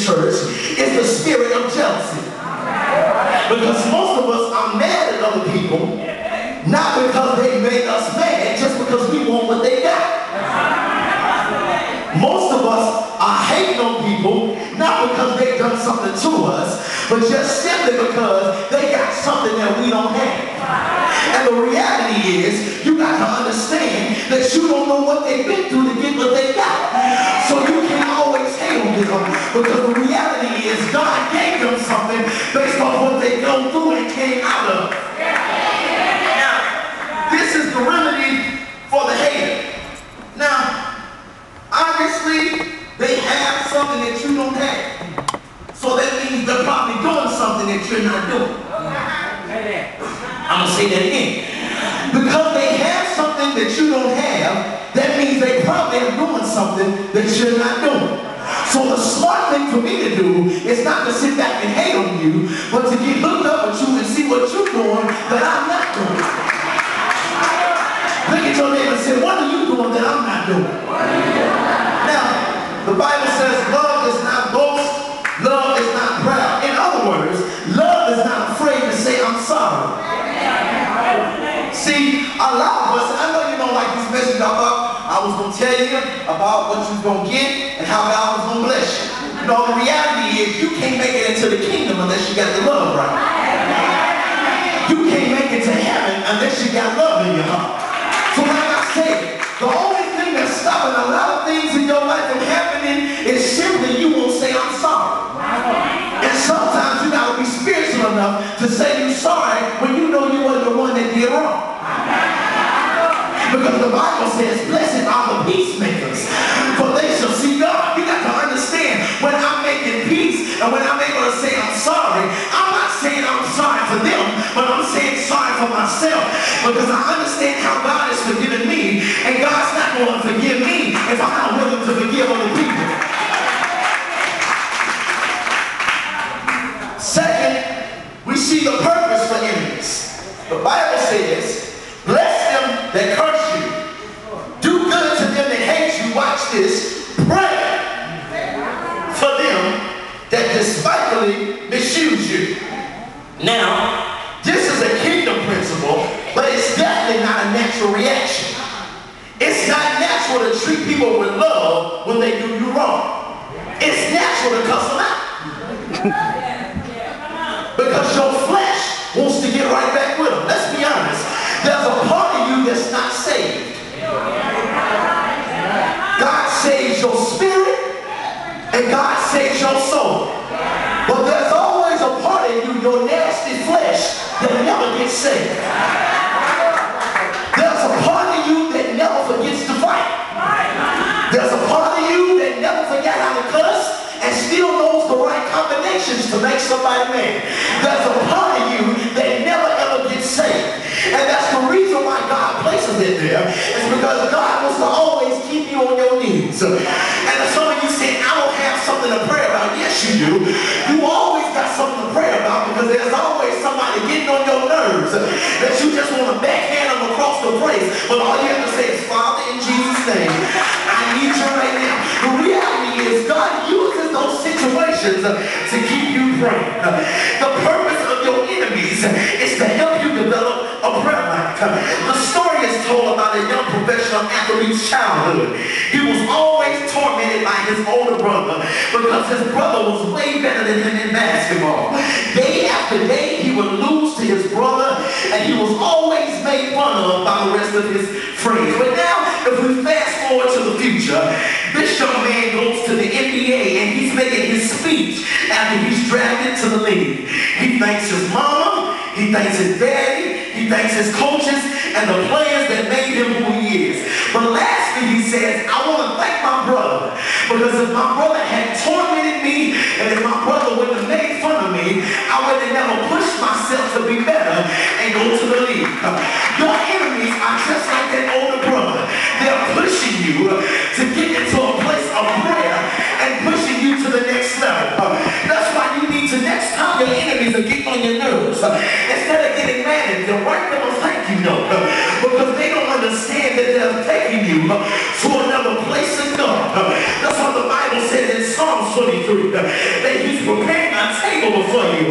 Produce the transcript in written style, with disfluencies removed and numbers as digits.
church is the spirit of jealousy. Because most of us are mad at other people, not because they made us mad, just because we want what they got. Most of us are hating on people, not because they've done something to us, but just simply because they got something that we don't have. And the reality is, you got to understand that you don't know what they've been through to get what they got. So you can always hate on them, because the reality is God gave them something based on what they go through and came out of. Now, this is the remedy for the hater. Now, obviously, they have something that you don't have. So that means they're probably doing something that you're not doing. I'm going to say that again. Because they have something that you don't have, that means they probably are doing something that you're not doing. So the smart thing for me to do is not to sit back and hate on you, but to get hooked up with you and see what you're doing that I'm not doing. Look at your neighbor and say, what are you doing that I'm not doing? Now, the Bible says love is not boast, love is not proud. In other words, love is not afraid to say I'm sorry. See, a lot of us, I know you don't like this message I was going to tell you about what you're going to get and how God was going to bless you. You know, the reality is you can't make it into the kingdom unless you got the love right. You can't make it to heaven unless you got love in your heart. So like I said, the only thing that's stopping a lot of things in your life from happening is simply you won't say I'm sorry. And sometimes you got to be spiritual enough to say you're sorry when you know you weren't the one that did wrong. Because the Bible says, blessed are the peacemakers, for they shall see God. You got to understand, when I'm making peace and when I'm able to say I'm sorry, I'm not saying I'm sorry for them, but I'm saying sorry for myself. Because I understand how God has forgiven me, and God's not going to forgive me if I'm not willing to forgive other people. Second, we see the purpose for enemies. The Bible says, bless them that curse you. Do good to them that hate you. Watch this. Pray for them that despitefully misuse you. Now, this is a kingdom principle, but it's definitely not a natural reaction. It's not natural to treat people with love when they do you wrong. It's natural to cuss them out. Because your flesh wants to get right back with them. Let's be honest. There's a part of you that's not saved. God saves your spirit and God saves your soul. But there's always a part of you, your nasty flesh, that never gets saved. There's a part of you that never forgets to fight. There's a part of you that never forgot how to cuss and still knows the right combinations to make somebody mad. There's a part of you that never ever gets saved. And that's the reason why God places it there. It's because God wants to always keep you on your knees. And some of you say, I don't have something to pray about. Yes, you do. You always got something to pray about, because there's always somebody getting on your nerves that you just want to backhand them across the place. But all you have to say is, Father, in Jesus' name, I need you right now. The reality is God uses those situations to keep you praying. The purpose of your enemies is to help you develop a prayer life. The story is told about a young professional athlete's childhood. He was always tormented by his older brother because his brother was way better than him in basketball. Day after day, he would lose to his brother, and he was always made fun of by the rest of his friends. But now, if we fast forward to the future, this young man goes to the NBA, and he's making his speech after he's drafted to the league. He thanks his mama, he thanks his daddy, he thanks his coaches, and the players that made him who he is. But lastly, he says, I want to thank my brother, because if my brother had tormented me, and if my brother wouldn't have made fun of me, I would have never pushed myself to be better and go to the league. Your enemies are just like that older brother. They're pushing you to get into a place of prayer and pushing you to the next level. That's why you need to, next time your enemies are getting on your nerves, instead of getting mad at them, write them a thank you note, because they don't understand that they're taking you to another place in God. That's what the Bible says in Psalms 23, that he's preparing a table before you